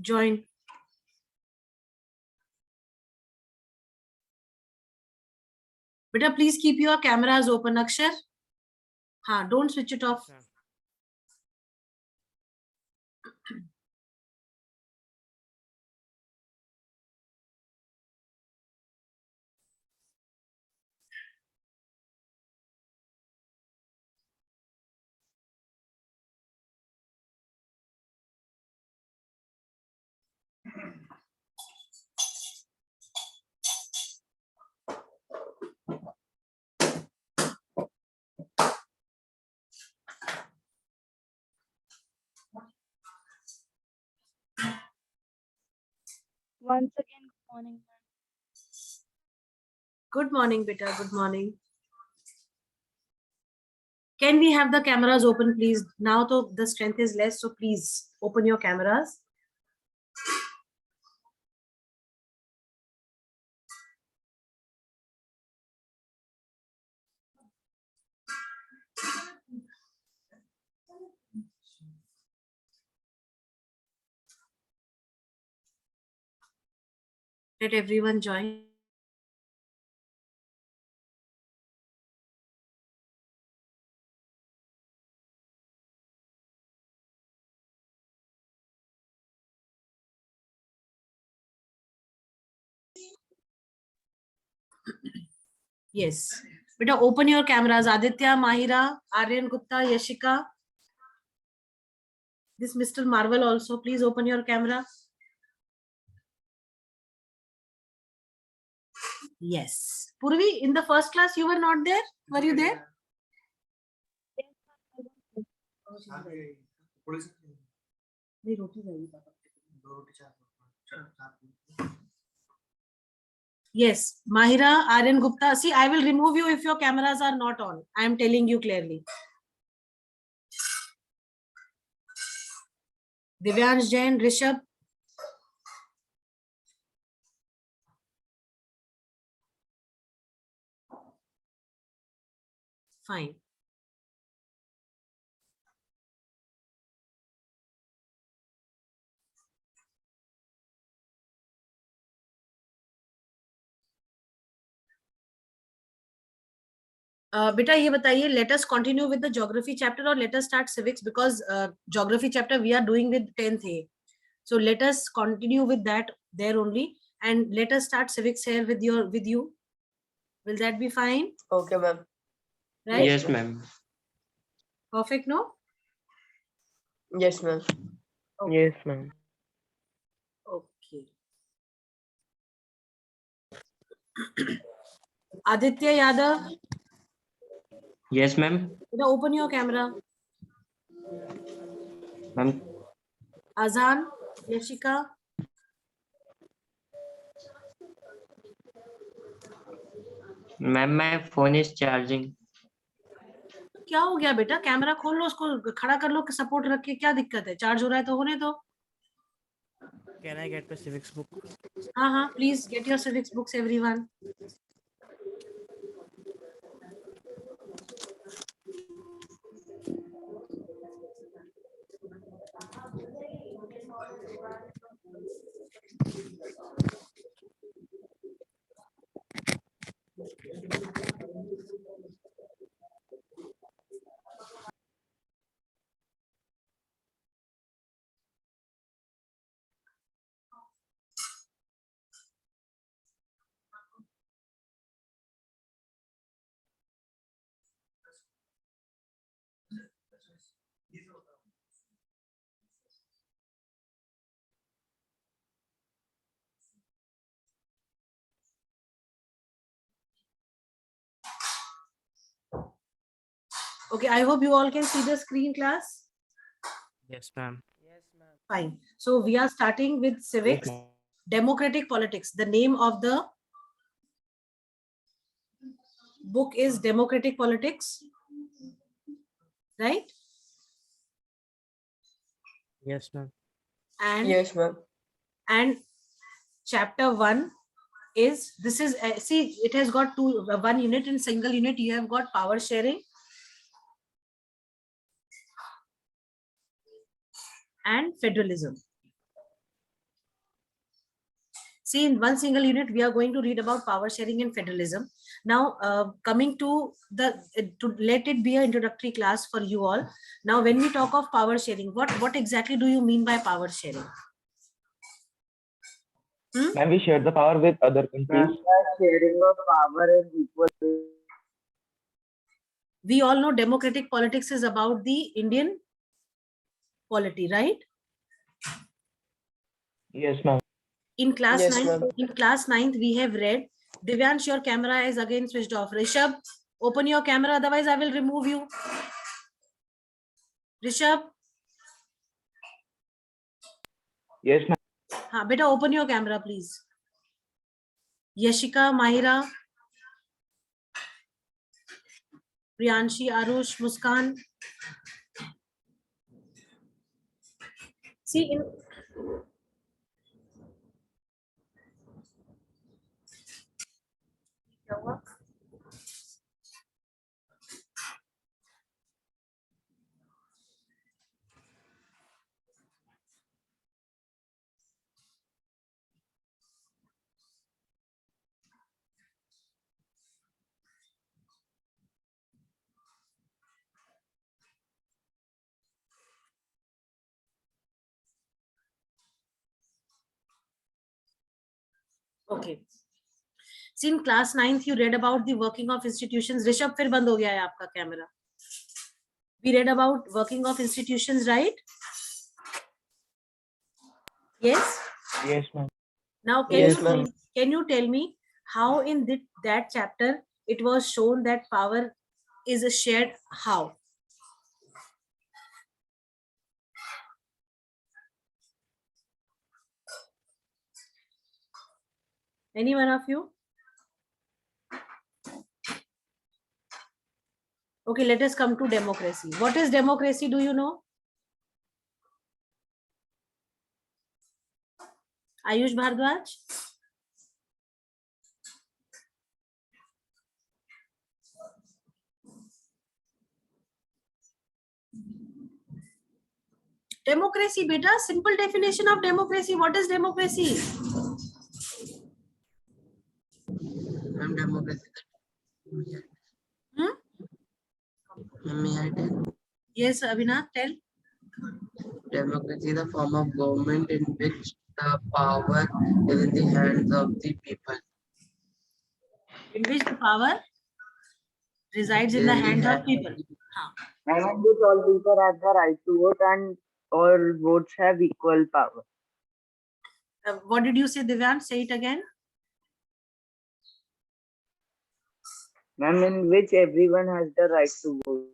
Join. Beta, please keep your cameras open, Akshar. हाँ, don't switch it off. Once again, good morning, ma'am. Good morning, beta. Good morning. Can we have the cameras open, please? Now the strength is less, so please open your cameras. Let everyone join. Yes. Beta, open your cameras. Aditya, Mahira, Aryan Gupta, Yashika. This Mr. Marvel also. Please open your camera. Yes. Purvi, in the first class, you were not there? Were you there? नहीं, रोटी जाएगी पापा. Yes, Mahira, Aryan Gupta. See, I will remove you if your cameras are not on. I am telling you clearly. Divyansh Jain, Rishabh. Fine. बेटा ये बताइए, let us continue with the geography chapter or let us start civics, because geography chapter we are doing with 10th A. So let us continue with that there only, and let us start civics here with you. Will that be fine? Okay, ma'am. Right? Yes, ma'am. Perfect, no? Yes, ma'am. Okay. Yes, ma'am. Okay. Aditya Yadav, Yes, ma'am. better open your camera. Ma'am. Azan, Yashika. Ma'am, my phone is charging. क्या हो गया बेटा? Camera खोल लो, उसको खड़ा कर लो, support रख के. क्या दिक्कत है? चार्ज हो रहा है तो होने दो. Can I get my civics book? हाँ हाँ, please get your civics books, everyone. Okay, I hope you all can see the screen, class. Yes, ma'am. Yes, ma'am. Fine. So we are starting with civics, democratic politics. The name of the book is Democratic Politics, right? Yes, ma'am. And Yes, ma'am. and chapter 1 is, this is see, it has got two, one unit. In single unit you have got power sharing and federalism. See, in one single unit, we are going to read about power sharing and federalism. Now, coming to to let it be an introductory class for you all. Now, when we talk of power sharing, what exactly do you mean by power sharing? Ma'am, we share the power with other countries. Sharing of power is equal. We all know democratic politics is about the Indian polity, right? Yes, ma'am. In class Yes, 9, ma'am. in class 9th, we have read. Divyansh, your camera is again switched off. Rishabh, open your camera, otherwise I will remove you. Rishabh, Yes, ma'am. हाँ बेटा, open your camera, please. Yashika, Mahira, Priyanshi, Arush, Muskan. See, in okay. See, in class 9th, you read about the working of institutions. Rishabh, फिर बंद हो गया है आपका camera. We read about working of institutions, right? Yes. Yes, ma'am. Now, Yes, ma'am. can you tell me how in that chapter it was shown that power is shared? How? Any one of you? Okay, let us come to democracy. What is democracy? Do you know? Ayush Bhardwaj? Democracy, beta. Simple definition of democracy. What is democracy? Ma'am, democracy. Hmm? May I tell? Yes, Abhinav, tell. Democracy is a form of government in which the power is in the hands of the people. In which the power resides in the hands of people. And in which all people have the right to vote and all votes have equal power. What did you say, Divyan? Say it again. Ma'am, in which everyone has the right to vote.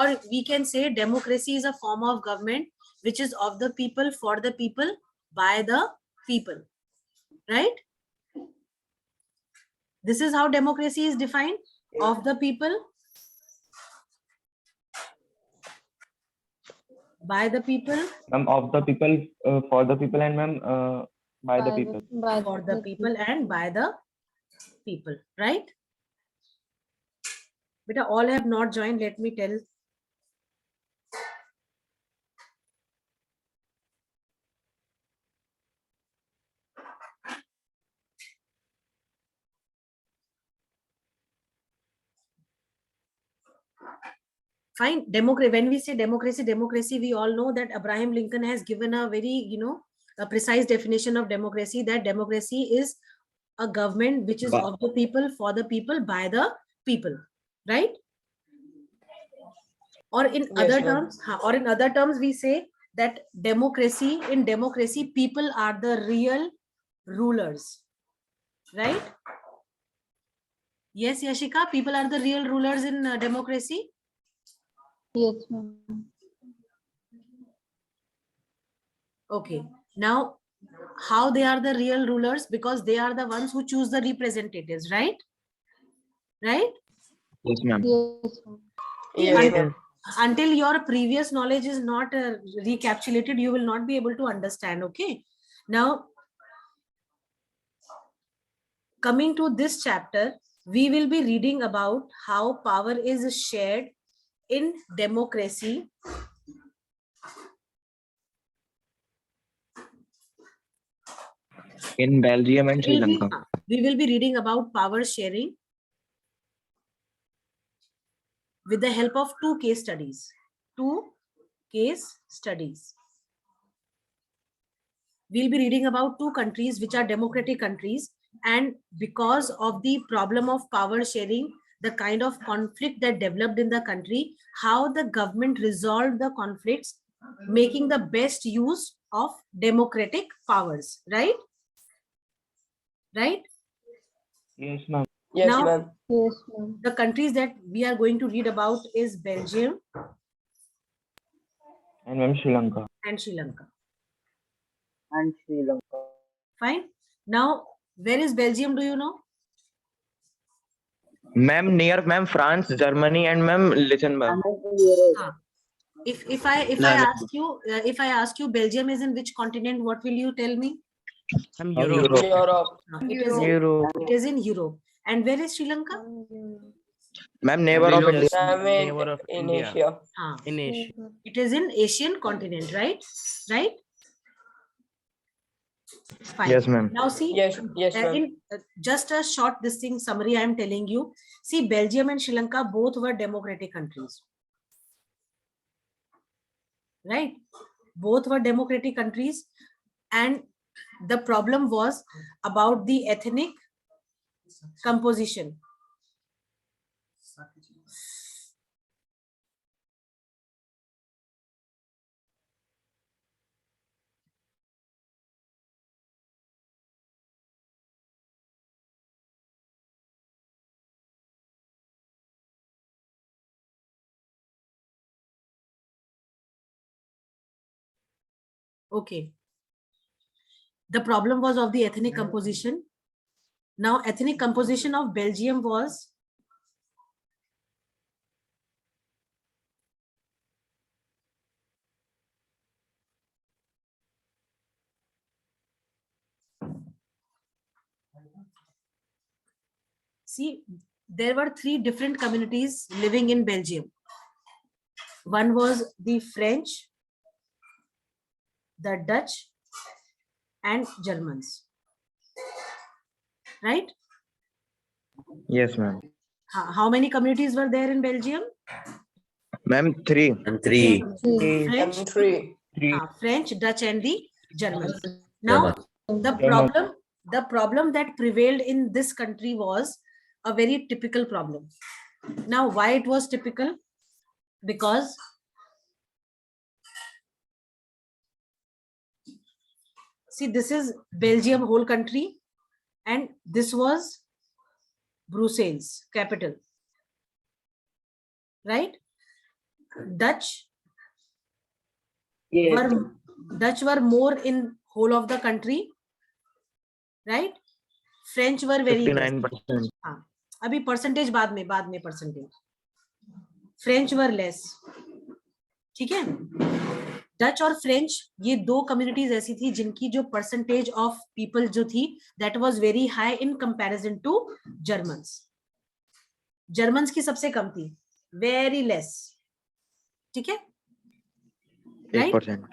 Or we can say democracy is a form of government which is of the people, for the people, by the people. Right? This is how democracy is defined. Of the people, by the people, Ma'am, of the people, for the people, and ma'am, by the people. for the people, and by the people. Right? But all have not joined. Let me tell. Fine. When we say democracy, we all know that Abraham Lincoln has given a very, a precise definition of democracy, that democracy is a government which is of the people, for the people, by the people. Right? Or in other terms, we say that in democracy, people are the real rulers. Right? Yes, Yashika, people are the real rulers in democracy. Yes, ma'am. Okay. Now, how they are the real rulers? Because they are the ones who choose the representatives, right? Right? Yes, ma'am. Yes, ma'am. Yes, ma'am. Until your previous knowledge is not recapitulated, you will not be able to understand. Okay. Now, coming to this chapter, we will be reading about how power is shared in democracy. In Belgium and Sri We'll be- Lanka. we will be reading about power sharing with the help of two case studies. Two case studies. We'll be reading about two countries which are democratic countries, and because of the problem of power sharing, the kind of conflict that developed in the country, how the government resolved the conflicts, making the best use of democratic powers, right? Right? Yes, ma'am. Yes, Now- ma'am. Yes, ma'am. The countries that we are going to read about is Belgium And ma'am, Sri Lanka. and Sri Lanka. And Sri Lanka. Fine. Now, where is Belgium? Do you know? Ma'am, near ma'am, France, Germany, and ma'am, listen, ma'am. And in Europe. If I ask you Belgium is in which continent, what will you tell me? Ma'am, Oh, Europe. Europe. Europe. It is in, Europe. it is in Europe. And where is Sri Lanka? Ma'am, neighbor of Below. India. I'm Neighbor of in India. Asia. In Asia. It is in Asian continent, right? Right? Fine. Yes, ma'am. Now see, Yes, yes, ma'am. in just a short summary, I am telling you. See, Belgium and Sri Lanka both were democratic countries, right? Both were democratic countries, and the problem was about the ethnic composition. Okay. The problem was of the ethnic composition. Now, ethnic composition of Belgium was see, there were three different communities living in Belgium. One was the French, the Dutch, and Germans. Right? Yes, ma'am. How many communities were there in Belgium? Ma'am, three. And three. French, Country. Three. French, Dutch, and the Germans. Now, the problem that prevailed in this country was a very typical problem. Now, why it was typical? Because see, this is Belgium whole country, and this was Brussels capital, right? Dutch Yes. were more in whole of the country, right? French were very less. 59%. हाँ, अभी percentage बाद में percentage. French were less. ठीक है. Dutch और French ये दो communities ऐसी थी जिनकी जो परसेंटेज ऑफ पीपल जो थी that was very high in comparison to Germans. Germans की सबसे कम थी, वेरी लेस. ठीक है, राइट? 8%.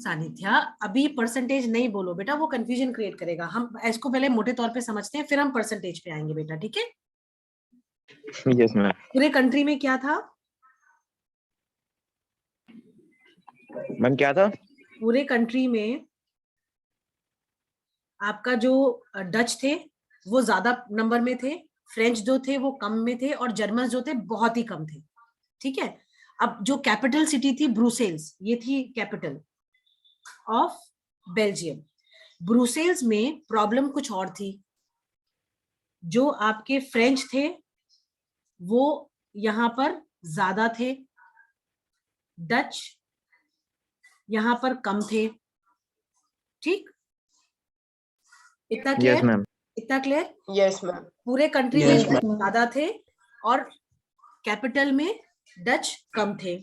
सानिध्या, अभी परसेंटेज नहीं बोलो बेटा, वो कंफ्यूजन क्रिएट करेगा. हम इसको पहले मोटे तौर पे समझते हैं, फिर हम परसेंटेज पे आएंगे बेटा. ठीक है. Yes, ma'am. पूरे कंट्री में क्या था? मैम क्या था? पूरे कंट्री में आपका जो डच थे वो ज्यादा नंबर में थे, फ्रेंच जो थे वो कम में थे, और जर्मन जो थे बहुत ही कम थे. ठीक है. अब जो कैपिटल सिटी थी ब्रुसेल्स, ये थी कैपिटल ऑफ बेल्जियम. ब्रुसेल्स में प्रॉब्लम कुछ और थी. जो आपके फ्रेंच थे वो यहां पर ज्यादा थे, डच यहां पर कम थे. ठीक, इतना Yes, क्लियर? ma'am. इतना क्लियर? Yes, ma'am. पूरे कंट्री Yes, में ज्यादा थे और कैपिटल में डच कम थे.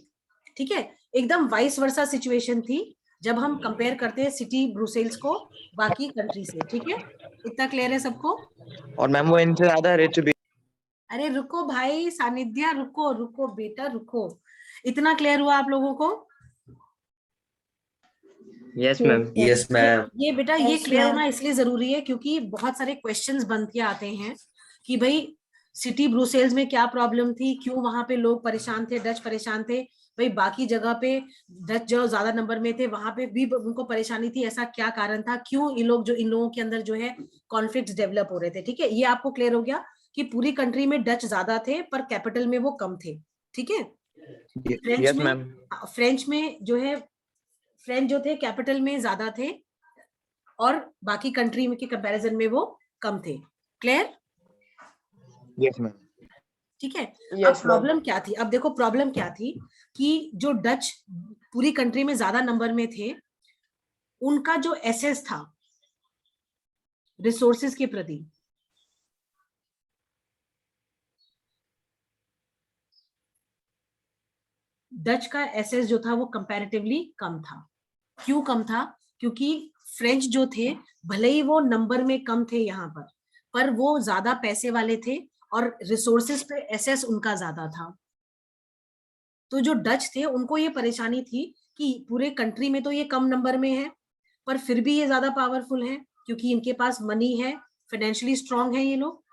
ठीक है. एकदम वाइस वर्सा सिचुएशन थी जब हम कंपेयर करते हैं सिटी ब्रुसेल्स को बाकी कंट्री से. ठीक है, इतना क्लियर है सबको? और मैम वो इनसे ज्यादा रिच भी. अरे रुको भाई सानिध्या, रुको रुको बेटा रुको. इतना क्लियर हुआ आप लोगों को? Yes, ma'am. Yes, ma'am. ये बेटा ये Yes, क्लियर ma'am. होना इसलिए जरूरी है क्योंकि बहुत सारे क्वेश्चंस बन के आते हैं कि भाई सिटी ब्रुसेल्स में क्या प्रॉब्लम थी, क्यों वहां पे लोग परेशान थे, डच परेशान थे, भाई बाकी जगह पे डच जो ज्यादा नंबर में थे वहां पे भी उनको परेशानी थी, ऐसा क्या कारण था, क्यों इन लोगों के अंदर जो है कॉन्फ्लिक्ट डेवलप हो रहे थे। ठीक है, ये आपको क्लियर हो गया कि पूरी कंट्री में डच ज्यादा थे पर कैपिटल में वो कम थे। ठीक है, Yes, ma'am. फ्रेंच में जो है फ्रेंच जो थे कैपिटल में ज्यादा थे और बाकी कंट्री में के कंपैरिजन में वो कम थे। क्लियर? Yes, ma'am. ठीक है, अब Yes, ma'am. प्रॉब्लम क्या थी? अब देखो प्रॉब्लम क्या थी कि जो डच पूरी कंट्री में ज्यादा नंबर में थे, उनका जो एसेस था रिसोर्सेज के प्रति, डच का एसेस जो था वो कंपैरेटिवली कम था। क्यों कम था? क्योंकि फ्रेंच जो थे भले ही वो नंबर में कम थे यहाँ पर वो ज्यादा पैसे वाले थे और रिसोर्सेज पे एसेस उनका ज्यादा था। तो जो डच थे उनको ये परेशानी थी कि पूरे कंट्री में तो ये कम नंबर में है पर फिर भी ये ज्यादा पावरफुल है क्योंकि इनके पास मनी है, फाइनेंशियली स्ट्रांग है ये लोग,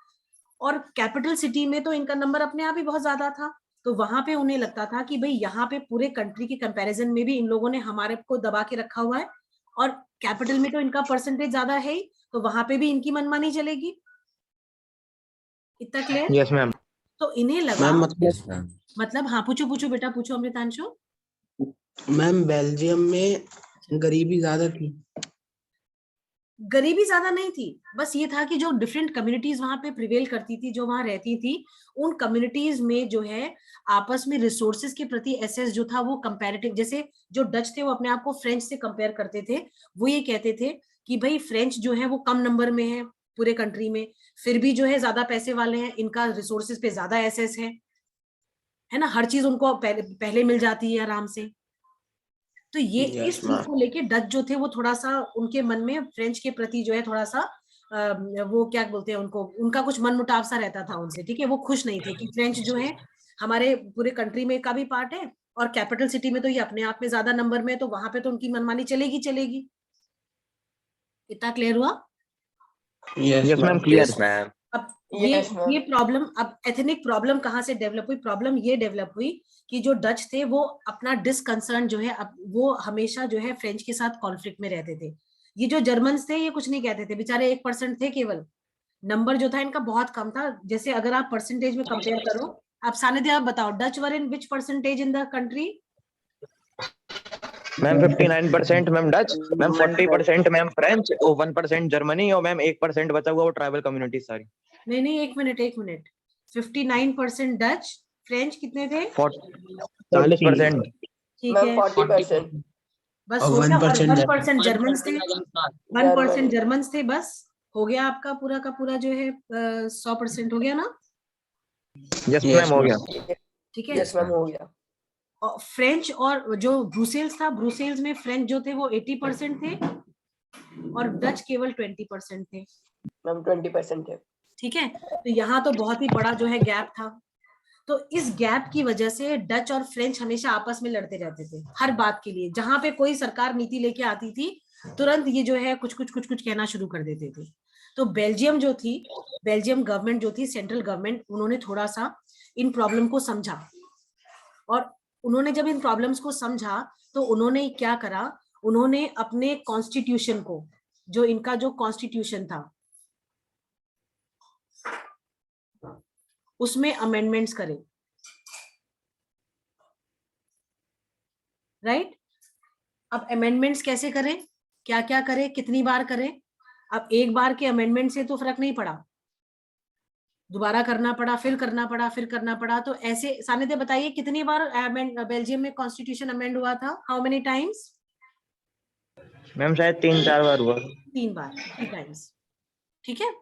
और कैपिटल सिटी में तो इनका नंबर अपने आप ही बहुत ज्यादा था। तो वहां पे उन्हें लगता था कि भाई यहाँ पे पूरे कंट्री के कंपैरिजन में भी इन लोगों ने हमारे को दबा के रखा हुआ है और कैपिटल में तो इनका परसेंटेज ज्यादा है ही, तो वहां पे भी इनकी मनमानी चलेगी। इतना क्लियर? Yes, ma'am. तो इन्हें लगा मैम Yes, ma'am. मतलब हाँ, पूछो बेटा, पूछो अमृतांशु। मैम बेल्जियम में गरीबी ज्यादा थी। गरीबी ज्यादा नहीं थी, बस ये था कि जो डिफरेंट कम्युनिटीज वहां पे प्रिवेल करती थी, जो वहां रहती थी, उन कम्युनिटीज में जो है आपस में रिसोर्सेज के प्रति एसेस जो था वो कंपैरेटिव, जैसे जो डच थे वो अपने आप को फ्रेंच से कंपेयर करते थे, वो ये कहते थे कि भाई फ्रेंच जो है वो कम नंबर में है पूरे कंट्री में, फिर भी जो है ज्यादा पैसे वाले हैं, इनका रिसोर्सेज पे ज्यादा एसेस है ना, हर चीज उनको पहले मिल जाती है आराम से। तो ये Yes, इस चीज ma'am. को लेके डच जो थे वो थोड़ा सा उनके मन में फ्रेंच के प्रति जो है थोड़ा सा वो क्या बोलते हैं उनको, उनका कुछ मन मुटाव सा रहता था उनसे। ठीक है, वो खुश नहीं थे कि फ्रेंच जो है हमारे पूरे कंट्री में का भी पार्ट है और कैपिटल सिटी में तो ये अपने आप में ज्यादा नंबर में है, तो वहां पे तो उनकी मनमानी चलेगी। इतना क्लियर हुआ? Yes, ma'am. Clear. Yes, ma'am. अब Yes, ma'am. ये प्रॉब्लम, अब एथनिक प्रॉब्लम कहाँ से डेवलप हुई? प्रॉब्लम ये डेवलप हुई कि जो डच थे वो अपना डिसकंसर्न जो है, अब वो हमेशा जो है फ्रेंच के साथ कॉन्फ्लिक्ट में रहते थे। ये जो जर्मन्स थे ये कुछ नहीं कहते थे, बेचारे 1% थे केवल, नंबर जो था इनका बहुत कम था। जैसे अगर आप परसेंटेज में कंपेयर करो, आप सानिध्य आप बताओ, Dutch were in which percentage in the country? Ma'am 59% ma'am Dutch, ma'am 40% ma'am French, और 1% जर्मनी, और मैम 1% बचा हुआ वो ट्राइबल कम्युनिटी सारी। नहीं, एक मिनट, 59% डच, फ्रेंच कितने थे? 40%। ठीक Ma'am, है, 40%. बस और हो गया। 1% 1% जर्मन्स थे, 1% जर्मन्स थे, बस हो गया आपका पूरा का पूरा जो है 100% हो गया ना? यस मैम, हो गया। ठीक है, Yes, ma'am. हो गया. और फ्रेंच और जो ब्रुसेल्स था, ब्रुसेल्स में फ्रेंच जो थे वो 80% थे और डच केवल 20% थे। Ma'am, 20% है. ठीक है, तो यहाँ तो बहुत ही बड़ा जो है गैप था। तो इस गैप की वजह से डच और फ्रेंच हमेशा आपस में लड़ते रहते थे हर बात के लिए। जहां पे कोई सरकार नीति लेके आती थी तुरंत ये जो है कुछ कहना शुरू कर देते थे। तो बेल्जियम जो थी, बेल्जियम गवर्नमेंट जो थी, सेंट्रल गवर्नमेंट, उन्होंने थोड़ा सा इन प्रॉब्लम को समझा और उन्होंने जब इन प्रॉब्लम्स को समझा तो उन्होंने क्या करा, उन्होंने अपने कॉन्स्टिट्यूशन को, जो इनका जो कॉन्स्टिट्यूशन था उसमें अमेंडमेंट्स करे। राइट? अब अमेंडमेंट्स कैसे करें, क्या क्या करें, कितनी बार करें? अब एक बार के अमेंडमेंट से तो फर्क नहीं पड़ा, दोबारा करना पड़ा, फिर करना पड़ा, फिर करना पड़ा। तो ऐसे सानिध्य बताइए कितनी बार बेल्जियम में कॉन्स्टिट्यूशन अमेंड हुआ था? How many times? मैम शायद 3-4 बार हुआ। 3 बार, 3 टाइम्स। ठीक है,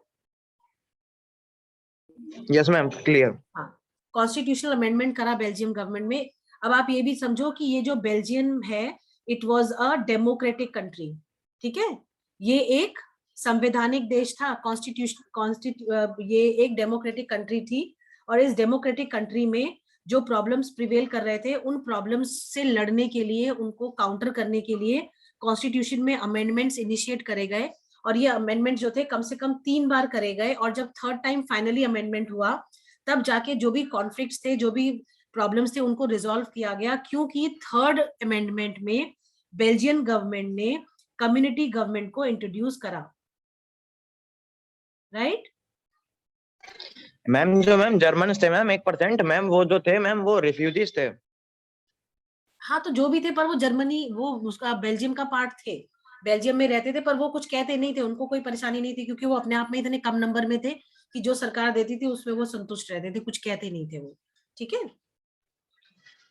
यस मैम, क्लियर। हाँ, कॉन्स्टिट्यूशनल अमेंडमेंट करा बेल्जियम गवर्नमेंट में। अब आप ये भी समझो कि ये जो बेल्जियम है, it was a democratic country. ठीक है, ये एक संवैधानिक देश था, ये एक डेमोक्रेटिक कंट्री थी और इस डेमोक्रेटिक कंट्री में जो प्रॉब्लम्स प्रिवेल कर रहे थे, उन प्रॉब्लम्स से लड़ने के लिए, उनको काउंटर करने के लिए कॉन्स्टिट्यूशन में अमेंडमेंट्स इनिशिएट करे गए और ये अमेंडमेंट जो थे कम से कम 3 बार करे गए और जब थर्ड टाइम फाइनली अमेंडमेंट हुआ तब जाके जो भी कॉन्फ्लिक्ट्स थे, जो भी प्रॉब्लम्स थे, उनको रिजॉल्व किया गया, क्योंकि थर्ड अमेंडमेंट में बेल्जियन गवर्नमेंट ने कम्युनिटी गवर्नमेंट को इंट्रोड्यूस करा, राइट? मैम जो मैम जर्मन्स थे मैम 1%, मैम वो जो थे मैम वो रिफ्यूजीज थे। हाँ, तो जो भी थे, पर वो जर्मनी, वो उसका बेल्जियम का पार्ट थे, बेल्जियम में रहते थे, पर वो कुछ कहते नहीं थे, उनको कोई परेशानी नहीं थी, क्योंकि वो अपने आप में इतने कम नंबर में थे कि जो सरकार देती थी उसमें वो संतुष्ट रहते थे, कुछ कहते नहीं थे वो, ठीक है?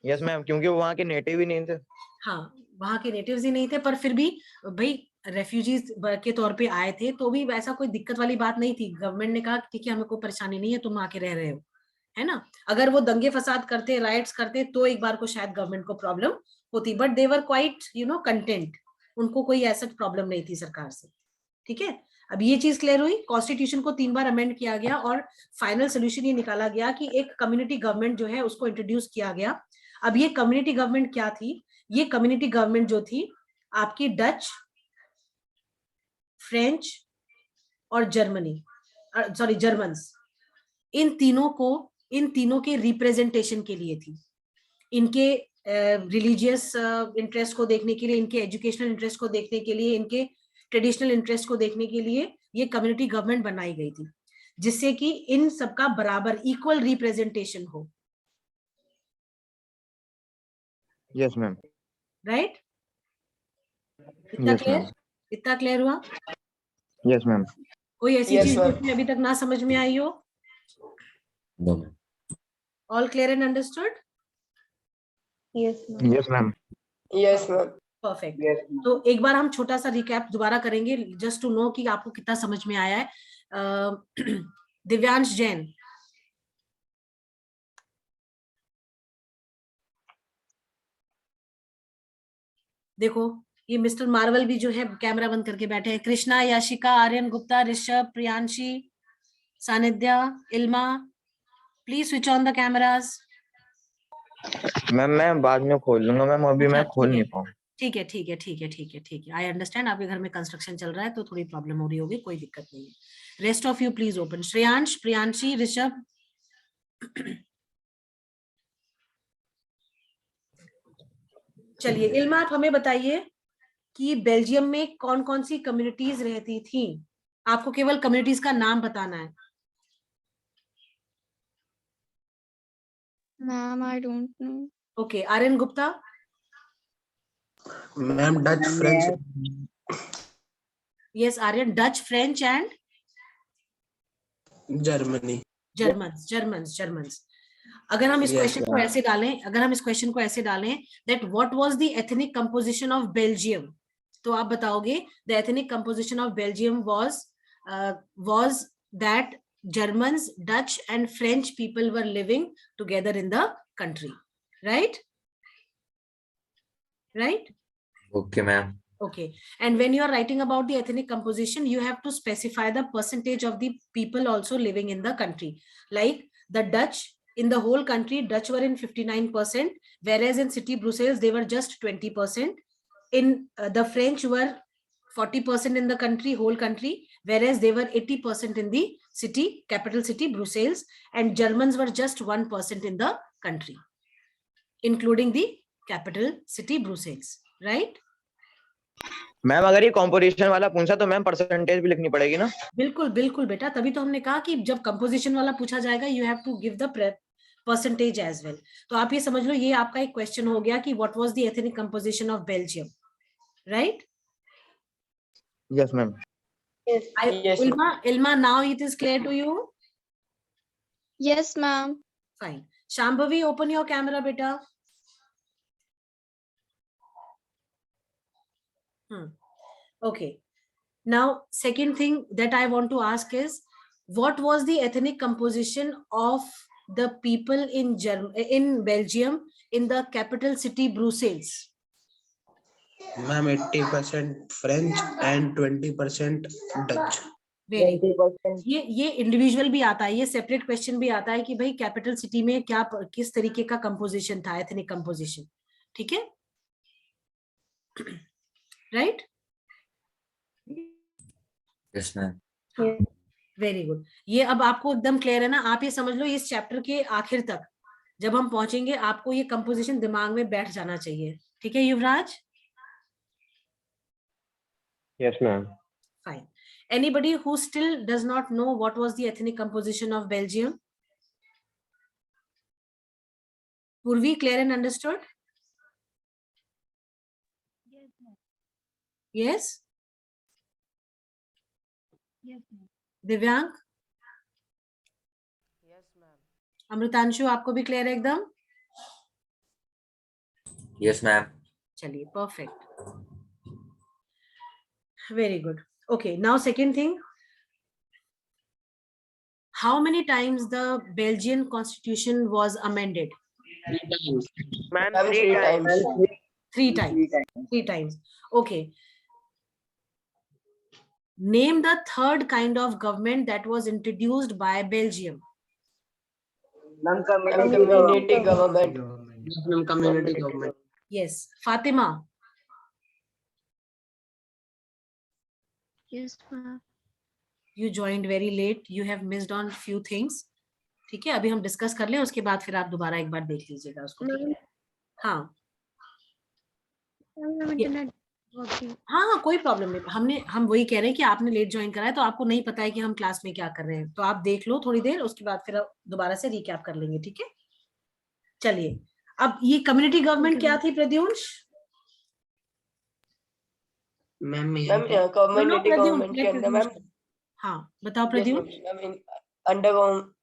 यस मैम, क्योंकि वो वहाँ के नेटिव ही नहीं थे। हाँ, वहाँ के नेटिव्स ही नहीं थे, पर फिर भी भाई रेफ्यूजीज के तौर पे आए थे, तो भी वैसा कोई दिक्कत वाली बात नहीं थी। गवर्नमेंट ने कहा ठीक है, हमें कोई परेशानी नहीं है, तुम आके रह रहे हो, है ना? अगर वो दंगे फसाद करते, राइट्स करते, तो एक बार को शायद गवर्नमेंट को प्रॉब्लम होती, but they were quite content, उनको कोई ऐसा प्रॉब्लम नहीं थी सरकार से, ठीक है? अब ये चीज क्लियर हुई। कॉन्स्टिट्यूशन को 3 बार अमेंड किया गया और फाइनल सोल्यूशन ये निकाला गया कि एक कम्युनिटी गवर्नमेंट जो है उसको इंट्रोड्यूस किया गया। अब ये कम्युनिटी गवर्नमेंट क्या थी? ये कम्युनिटी गवर्नमेंट जो थी आपकी डच, फ्रेंच और जर्मन्स, इन तीनों के रिप्रेजेंटेशन के लिए थी। इनके रिलीजियस इंटरेस्ट को देखने के लिए, इनके एजुकेशनल इंटरेस्ट को देखने के लिए, इनके ट्रेडिशनल इंटरेस्ट को देखने के लिए ये कम्युनिटी गवर्नमेंट बनाई गई थी, जिससे कि इन सबका बराबर इक्वल रिप्रेजेंटेशन हो। Yes ma'am. राइट? इतना Yes, क्लियर? ma'am. इतना क्लियर हुआ? Yes ma'am. कोई ऐसी Yes, चीज ma'am. जिसमें अभी तक ना समझ में आई हो? All clear and understood? Yes, ma'am. Yes ma'am. Yes, ma'am. Perfect. Yes. तो एक बार हम छोटा सा रिकैप दोबारा करेंगे, जस्ट टू नो कि आपको कितना समझ में आया है। दिव्यांश जैन, देखो ये मिस्टर मार्वल भी जो है कैमरा बंद करके बैठे हैं। Krishna, Yashika, Aryan Gupta, Rishabh, Priyanshi, Sanidhya, Ilma, please switch on the cameras. Ma'am मैं बाद में खोल लूंगा मैम, अभी मैं अच्छा, खोल ठीक है। नहीं पाऊँ। ठीक है, ठीक है, ठीक है, ठीक है, ठीक है, आई अंडरस्टैंड। आपके घर में कंस्ट्रक्शन चल रहा है तो थोड़ी प्रॉब्लम हो रही होगी, कोई दिक्कत नहीं है। Rest of you please open. Shreyansh, Priyanshi, Rishabh, चलिए इल्मा, आप हमें बताइए कि बेल्जियम में कौन कौन सी कम्युनिटीज रहती थी? आपको केवल कम्युनिटीज का नाम बताना है। Ma'am, I don't know. Okay, Aryan Gupta, Ma'am, Dutch, French, yes Aryan, Dutch, French and Germany. Germans. अगर हम इस Yes, क्वेश्चन को ऐसे डालें, that what was the ethnic composition of Belgium, तो आप बताओगे the ethnic composition of Belgium was that Germans, Dutch and French people were living together in the country, right? Okay, ma'am. Okay. And when you are writing about the ethnic composition, you have to specify the percentage of the people also living in the country. Like the Dutch, in the whole country, Dutch were in 59%, whereas in city Brussels, they were just 20%. In the French were 40% in the country, whole country, whereas they were 80% in the city, capital city, Brussels, and Germans were just 1% in the country, including the capital city, Brussels, right? Ma'am अगर ये composition वाला पूछा तो ma'am percentage भी लिखनी पड़ेगी ना? बिल्कुल बिल्कुल बेटा, तभी तो हमने कहा कि जब कंपोजिशन वाला पूछा जाएगा you have to give the percentage as well. तो आप ये समझ लो, ये आपका एक क्वेश्चन हो गया कि what was the ethnic composition of Belgium, right? Yes ma'am. Yes. Ilma, now it is clear to you? Yes, ma'am. Fine. Shambhavi, open your camera, beta. Okay. Now, second thing that I want to ask is, what was the ethnic composition of the people in Belgium in the capital city, Brussels? Ma'am, 80% French and 20% Dutch. Very good. 20%. ये individual भी आता है, ये separate question भी आता है कि भाई कैपिटल सिटी में क्या, किस तरीके का कंपोजिशन था, एथनिक कंपोजिशन, ठीक है? Right? Yes, ma'am. Very good. ये अब आपको एकदम क्लियर है ना? आप ये समझ लो इस चैप्टर के आखिर तक जब हम पहुंचेंगे आपको ये कंपोजिशन दिमाग में बैठ जाना चाहिए. ठीक है युवराज? Yes, ma'am. Fine. Anybody who still does not know what was the ethnic composition of Belgium? Purvi, clear and understood? Yes? Yes, ma'am. दिव्यांग? Yes, ma'am. अमृतांशु आपको भी क्लियर है एकदम? Yes, ma'am. चलिए, perfect. Very good. Okay, now second thing. How many times the Belgian constitution was amended? 3 times. Ma'am, Ma'am, 3 times. Three times. Three times. Okay. Name the third kind of government that was introduced by Belgium. Ma'am, Ma'am, community community government. Yes, ma'am. Community government. Yes. Fatima. Yes, ma'am. You joined very late. You have missed on few things. ठीक है, अभी हम discuss कर लें, उसके बाद फिर आप दोबारा एक बार देख लीजिएगा उसको. ठीक है? हाँ इंटरनेट वर्किंग. हाँ, कोई प्रॉब्लम नहीं. हम वही कह रहे हैं कि आपने लेट ज्वाइन करा है तो आपको नहीं पता है कि हम क्लास में क्या कर रहे हैं. तो आप देख लो थोड़ी देर, उसके बाद फिर दोबारा से रिकैप कर लेंगे. ठीक है? चलिए, अब ये कम्युनिटी गवर्नमेंट क्या थी प्रद्युम्श? मैम Ma'am, community government के अंदर मैम. हाँ बताओ Yes, प्रद्युम्श. ma'am. Ma'am, under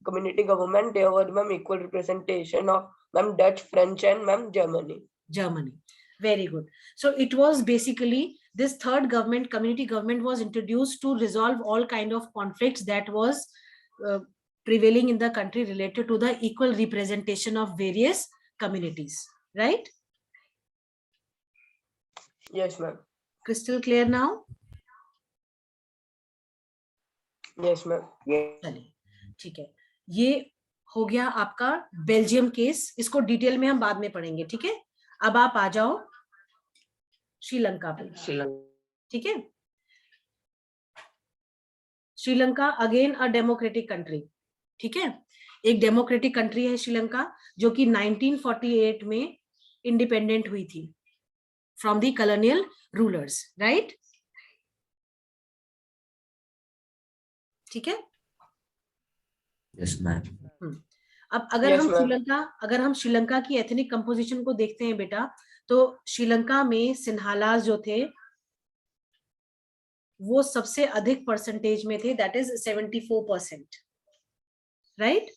community government there was ma'am equal representation of ma'am Dutch, French and ma'am Germany. Germany. Very good. So it was basically this third government, community government, was introduced to resolve all kind of conflicts that was prevailing in the country related to the equal representation of various communities. Right? Yes, ma'am. Crystal clear now? Yes, ma'am. चलिए, ठीक है. ये हो गया आपका Belgium case. इसको detail में हम बाद में पढ़ेंगे. ठीक है? अब आप आ जाओ श्रीलंका पे. ठीक है? Sri Lanka again a democratic country. ठीक है? एक डेमोक्रेटिक कंट्री है श्रीलंका, जो कि 1948 में इंडिपेंडेंट हुई थी from the colonial rulers. Right? ठीक है? Yes, ma'am. अब अगर Yes, हम श्रीलंका की एथनिक कंपोजिशन को देखते हैं बेटा, तो श्रीलंका में सिन्हालास जो थे वो सबसे अधिक परसेंटेज में थे, that is 74%. Right?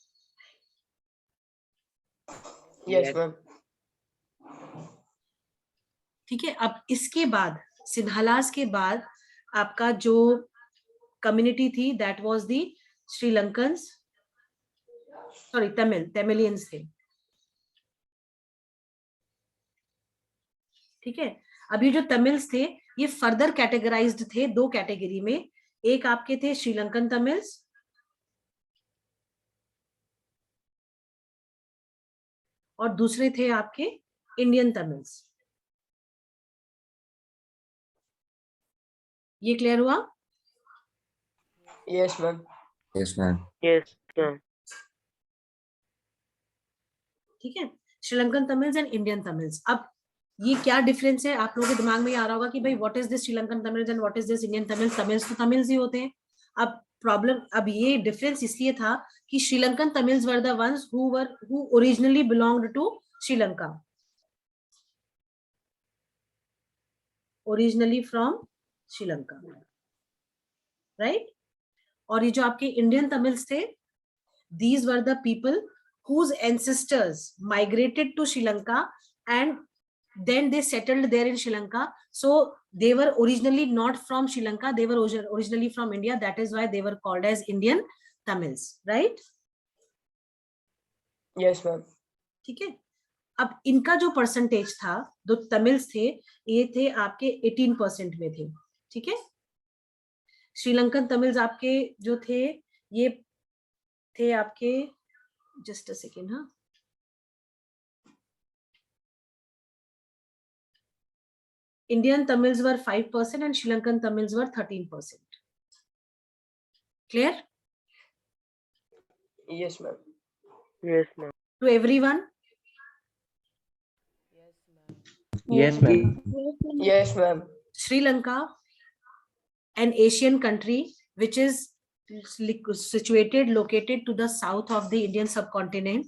Yes, ma'am. ठीक है? अब इसके बाद सिन्हालास के बाद आपका जो कम्युनिटी थी that was the Sri Lankans, sorry Tamilians थे. ठीक है? अब ये जो तमिल्स थे ये फर्दर कैटेगराइज्ड थे दो कैटेगरी में. एक आपके थे श्रीलंकन तमिल्स और दूसरे थे आपके इंडियन तमिल्स. ये क्लियर हुआ? Yes, ma'am. Yes, ma'am. Yes, ma'am. ठीक है? Sri Lankan Tamils and Indian Tamils. अब ये क्या डिफरेंस है आप लोगों के दिमाग में आ रहा होगा कि भाई what is this Sri Lankan Tamils and what is this Indian Tamils. Tamils तो तमिल्स ही होते हैं. अब ये डिफरेंस इसलिए था कि Sri Lankan Tamils were the ones who originally belonged to Sri Lanka, originally from Sri Lanka. Right? और ये जो आपके इंडियन तमिल्स थे, these were the people whose ancestors migrated to Sri Lanka and then they settled there in Sri Lanka. So they were originally not from Sri Lanka, they were originally from India. That is why they were called as Indian Tamils. Right? Yes, ma'am. ठीक है? अब इनका जो percentage था, जो Tamils थे, ये थे आपके 18% में थे. ठीक है? श्रीलंकन तमिल्स आपके जो थे ये थे आपके, जस्ट अ सेकेंड, हाँ, Indian Tamils were 5% and Sri Lankan Tamils were 13%. Clear Yes, ma'am. Yes, ma'am. to everyone? Yes, ma'am. Yes, ma'am. Sri Lanka, an Asian country which is located to the south of the Indian subcontinent.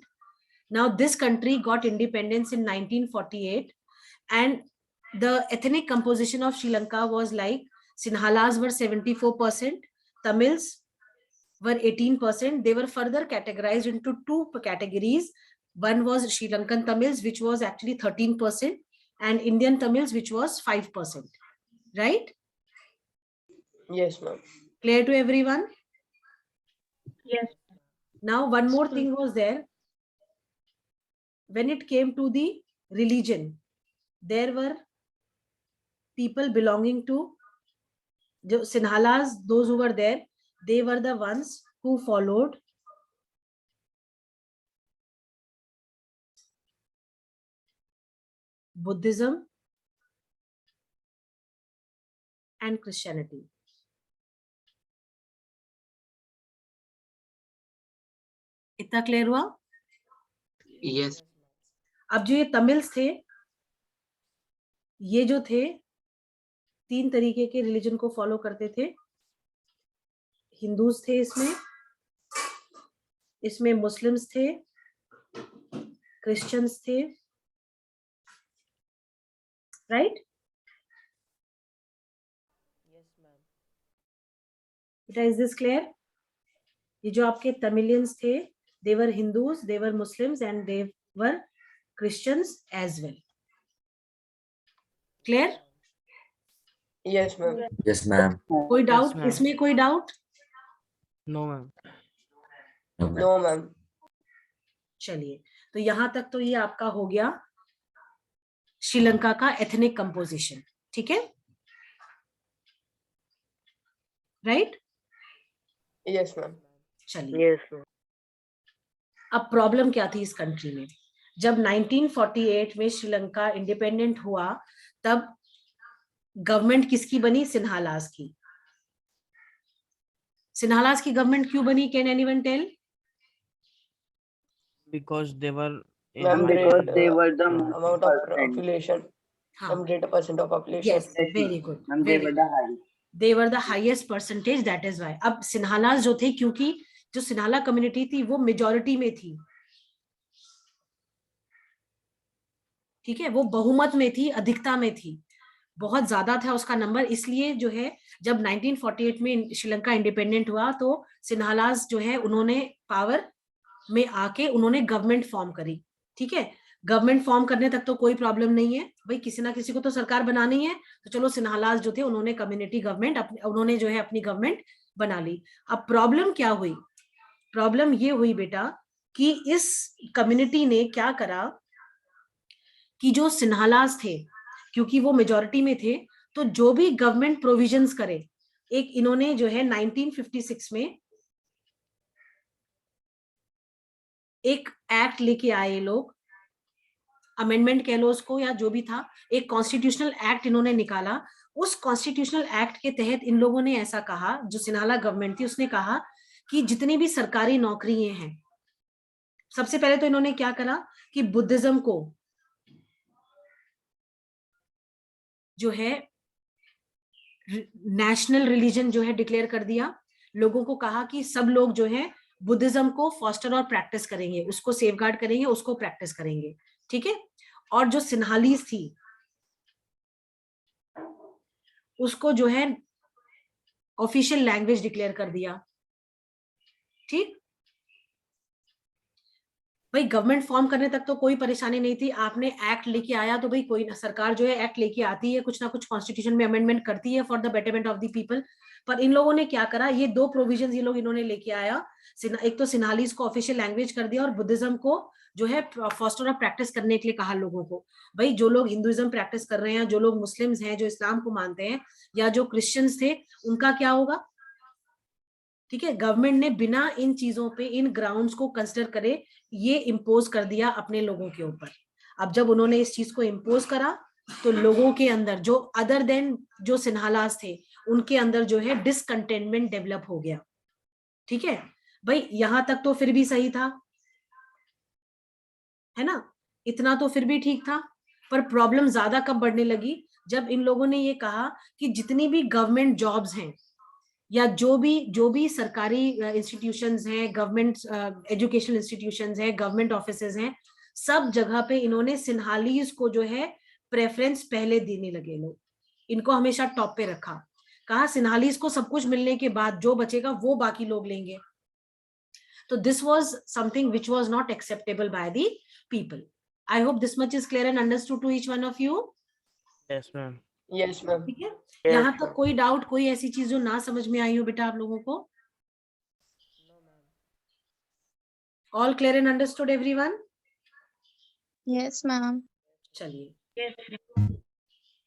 Now, this country got independence in 1948, and the ethnic composition of Sri Lanka was like Sinhalas were 74%, Tamils were 18%. They were further categorized into two categories. One was Sri Lankan Tamils, which was actually 13%, and Indian Tamils, which was 5%. Right? Yes, ma'am. Clear to everyone? Yes. Now, one more thing was there. When it came to the religion, there were people belonging to the Sinhalas, those who were there, they were the ones who followed Buddhism and Christianity. इतना clear हुआ? Yes. अब जो ये Tamils थे, ये जो थे 3 तरीके के रिलीजन को फॉलो करते थे. हिंदूज थे इसमें मुस्लिम्स थे, क्रिश्चियंस थे, राइट? बेटा, इज दिस क्लियर? ये जो आपके तमिलियंस थे, they were Hindus, they were Muslims, and they were Christians as well. Clear? Yes, ma'am. Yes, ma'am. कोई डाउट ma'am. इसमें? कोई doubt? No, ma'am. No, ma'am. No, ma'am. चलिए, तो यहां तक तो ये आपका हो गया श्रीलंका का एथनिक कंपोजिशन. ठीक है, राइट? Yes, ma'am. चलिए, Yes, ma'am. अब प्रॉब्लम क्या थी इस कंट्री में? जब 1948 में श्रीलंका इंडिपेंडेंट हुआ, तब गवर्नमेंट किसकी बनी? सिन्हालास की. सिन्हालास की गवर्नमेंट क्यों बनी? Can anyone tell? Because they were. Ma'am, Because great, they were the amount of percent. population. हाँ, Some greater percent of population. yes, very good. Ma'am, they were the high. They were the highest percentage, that is why. अब Sinhalese जो थे, क्योंकि जो Sinhala community थी वो majority में थी, ठीक है, वो बहुमत में थी, अधिकता में थी, बहुत ज्यादा था उसका नंबर. इसलिए जो है जब 1948 में श्रीलंका इंडिपेंडेंट हुआ, तो सिन्हालास जो है उन्होंने पावर में आके उन्होंने गवर्नमेंट फॉर्म करी. ठीक है, गवर्नमेंट फॉर्म करने तक तो कोई प्रॉब्लम नहीं है भाई, किसी ना किसी को तो सरकार बनानी है. तो चलो, सिन्हालास जो थे उन्होंने कम्युनिटी गवर्नमेंट उन्होंने जो है अपनी गवर्नमेंट बना ली. अब प्रॉब्लम क्या हुई? प्रॉब्लम ये हुई बेटा कि इस कम्युनिटी ने क्या करा कि जो सिन्हालास थे, क्योंकि वो मेजॉरिटी में थे, तो जो भी गवर्नमेंट प्रोविजंस करे, एक इन्होंने जो है 1956 में एक एक्ट लेके आए ये लोग, अमेंडमेंट कह लो उसको या जो भी था, एक कॉन्स्टिट्यूशनल एक्ट इन्होंने निकाला. उस कॉन्स्टिट्यूशनल एक्ट के तहत इन लोगों ने ऐसा कहा, जो सिन्हाला गवर्नमेंट थी उसने कहा कि जितनी भी सरकारी नौकरियां हैं, सबसे पहले तो इन्होंने क्या करा कि बुद्धिज्म को जो है नेशनल रिलीजन जो है डिक्लेयर कर दिया. लोगों को कहा कि सब लोग जो है बुद्धिज्म को फॉस्टर और प्रैक्टिस करेंगे, उसको सेफगार्ड करेंगे, उसको प्रैक्टिस करेंगे. ठीक है, और जो सिन्हालीज थी उसको जो है ऑफिशियल लैंग्वेज डिक्लेयर कर दिया. ठीक भाई, गवर्नमेंट फॉर्म करने तक तो कोई परेशानी नहीं थी. आपने एक्ट लेके आया तो भाई कोई सरकार जो है एक्ट लेके आती है, कुछ ना कुछ कॉन्स्टिट्यूशन में अमेंडमेंट करती है for the betterment of the people. पर इन लोगों ने क्या करा, ये 2 प्रोविजंस ये लोग इन्होंने लेके आया. एक तो सिन्हालीज को ऑफिशियल लैंग्वेज कर दिया और बुद्धिज्म को जो है फॉस्टर और प्रैक्टिस करने के लिए कहा लोगों को. भाई, जो लोग हिंदुइज्म प्रैक्टिस कर रहे हैं, जो लोग मुस्लिम्स हैं, जो इस्लाम को मानते हैं, या जो क्रिश्चियंस थे, उनका क्या होगा? ठीक है, गवर्नमेंट ने बिना इन चीजों पे, इन ग्राउंड्स को कंसिडर करे, ये इम्पोज कर दिया अपने लोगों के ऊपर. अब जब उन्होंने इस चीज को इम्पोज करा, तो लोगों के अंदर जो अदर देन जो सिन्हालास थे उनके अंदर जो है डिसकंटेनमेंट डेवलप हो गया। ठीक है भाई, यहां तक तो फिर भी सही था, है ना, इतना तो फिर भी ठीक था। पर प्रॉब्लम ज्यादा कब बढ़ने लगी, जब इन लोगों ने ये कहा कि जितनी भी गवर्नमेंट जॉब्स हैं या जो भी सरकारी इंस्टीट्यूशंस हैं, गवर्नमेंट एजुकेशनल इंस्टीट्यूशंस हैं, गवर्नमेंट ऑफिसेज हैं, सब जगह पे इन्होंने सिन्हालीज को जो है प्रेफरेंस पहले देने लगे। लोग इनको हमेशा टॉप पे रखा, कहा सिन्हालीज को सब कुछ मिलने के बाद जो बचेगा वो बाकी लोग लेंगे। तो this was something which was not acceptable by the people. I hope this much is clear and understood to each one of you. Yes, ma'am. Yes, ma'am. ठीक है, यहाँ तक कोई डाउट, कोई ऐसी चीज जो ना समझ में आई हो बेटा आप लोगों को? All clear and understood everyone? Yes, ma'am. चलिए, Yes.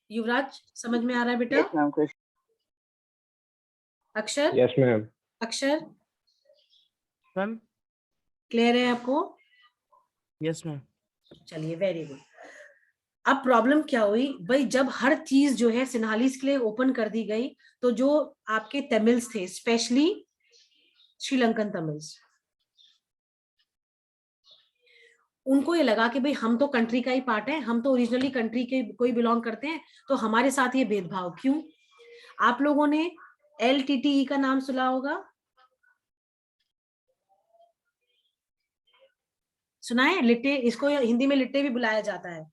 युवराज समझ में आ रहा है बेटा? Yes, ma'am. Question. अक्षर? Yes ma'am. अक्षर Ma'am? क्लियर है आपको? Yes, ma'am. चलिए, वेरी गुड। अब प्रॉब्लम क्या हुई भाई, जब हर चीज जो है सिन्हालीज के लिए ओपन कर दी गई, तो जो आपके तमिल्स थे, स्पेशली श्रीलंकन तमिल्स, उनको ये लगा कि भाई हम तो कंट्री का ही पार्ट है, हम तो ओरिजिनली कंट्री के कोई बिलोंग करते हैं, तो हमारे साथ ये भेदभाव क्यों? आप लोगों ने LTTE का नाम सुना होगा, सुना है? लिट्टे, इसको हिंदी में लिट्टे भी बुलाया जाता है।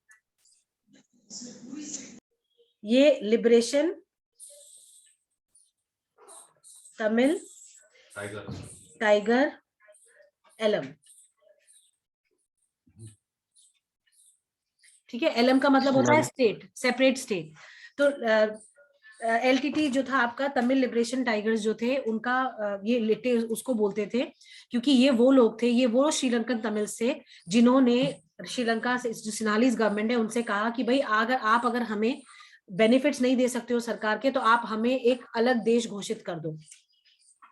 ये लिबरेशन तमिल टाइगर एलम, ठीक है, एलम का मतलब होता है स्टेट, सेपरेट स्टेट। तो LTT जो था आपका, तमिल लिबरेशन टाइगर्स जो थे, उनका ये लिट्टे उसको बोलते थे, क्योंकि ये वो लोग थे, ये वो श्रीलंकन तमिल्स थे जिन्होंने श्रीलंका से, जो सिन्हालीज गवर्नमेंट है, उनसे कहा कि भाई अगर हमें बेनिफिट्स नहीं दे सकते हो सरकार के, तो आप हमें एक अलग देश घोषित कर दो,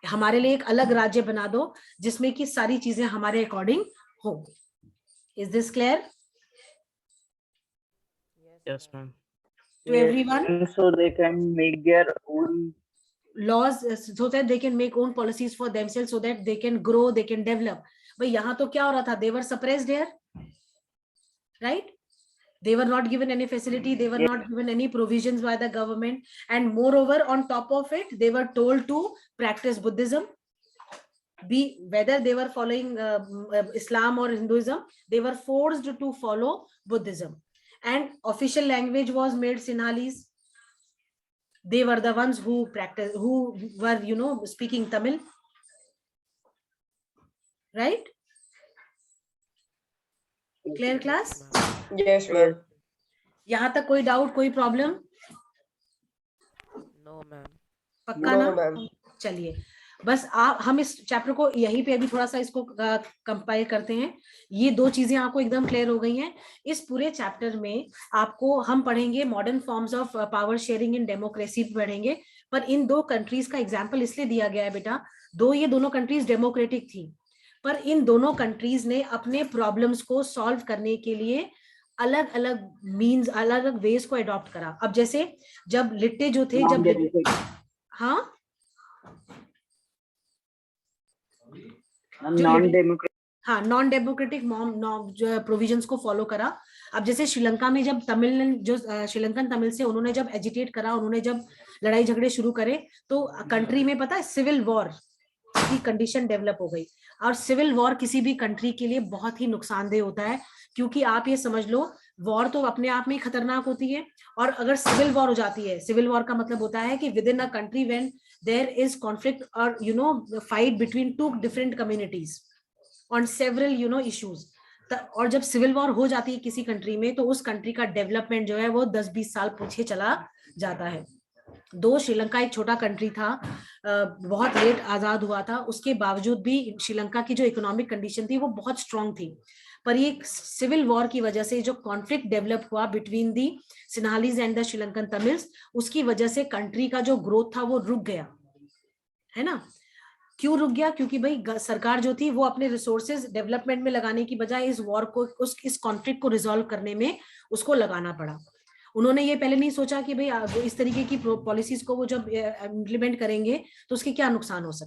हमारे लिए एक अलग राज्य बना दो जिसमें कि सारी चीजें हमारे अकॉर्डिंग हो। Is this clear Yes, ma'am. to everyone? So they can make their own. Laws so that they can make own policies for themselves, so that they can grow, they can develop. भाई यहाँ तो क्या हो रहा था, they were suppressed here, right? They were not given any facility, they were not given any provisions by the government, and moreover on top of it they were told to practice Buddhism. Whether they were following Islam or Hinduism, they were forced to follow Buddhism, and official language was made Sinhalese. They were the ones who were speaking Tamil, right? Clear class? Yes, ma'am. यहाँ तक कोई doubt, कोई problem? No, ma'am. पक्का No, ना? ma'am. चलिए, बस हम इस चैप्टर को यहीं पे अभी थोड़ा सा इसको कंपाइल करते हैं। ये दो चीजें आपको एकदम क्लियर हो गई हैं। इस पूरे चैप्टर में आपको हम पढ़ेंगे modern forms of power sharing in democracy पढ़ेंगे, पर इन दो कंट्रीज का एग्जांपल इसलिए दिया गया है बेटा, ये दोनों कंट्रीज डेमोक्रेटिक थी, पर इन दोनों कंट्रीज ने अपने प्रॉब्लम्स को सॉल्व करने के लिए अलग अलग मीन्स, अलग अलग वेज को अडॉप्ट करा। अब जैसे जब लिट्टे जो थे, हाँ नॉन डेमोक्रेटिक प्रोविजंस को फॉलो करा। अब जैसे श्रीलंका में जब श्रीलंकन तमिल से उन्होंने जब एजिटेट करा, उन्होंने जब लड़ाई झगड़े शुरू करे, तो कंट्री में पता है सिविल वॉर की कंडीशन डेवलप हो गई। और सिविल वॉर किसी भी कंट्री के लिए बहुत ही नुकसानदेह होता है, क्योंकि आप ये समझ लो, वॉर तो अपने आप में ही खतरनाक होती है, और अगर सिविल वॉर हो जाती है, सिविल वॉर का मतलब होता है कि within a country when there is conflict और fight between two different communities on several issues, और जब सिविल वॉर हो जाती है किसी कंट्री में, तो उस कंट्री का डेवलपमेंट जो है वो 10-20 साल पीछे चला जाता है। श्रीलंका एक छोटा कंट्री था, बहुत लेट आजाद हुआ था, उसके बावजूद भी श्रीलंका की जो इकोनॉमिक कंडीशन थी वो बहुत स्ट्रांग थी, पर ये सिविल वॉर की वजह से जो कॉन्फ्लिक्ट डेवलप हुआ between the Sinhalese and the Sri Lankan Tamils, उसकी वजह से कंट्री का जो ग्रोथ था वो रुक गया, है ना। क्यों रुक गया? क्योंकि भाई सरकार जो थी वो अपने रिसोर्सेज डेवलपमेंट में लगाने की बजाय इस वॉर को, इस कॉन्फ्लिक्ट को रिजॉल्व करने में उसको लगाना पड़ा। उन्होंने ये पहले नहीं सोचा कि भाई इस तरीके की पॉलिसीज को वो जब इम्प्लीमेंट करेंगे तो उसके क्या नुकसान हो सकते हैं।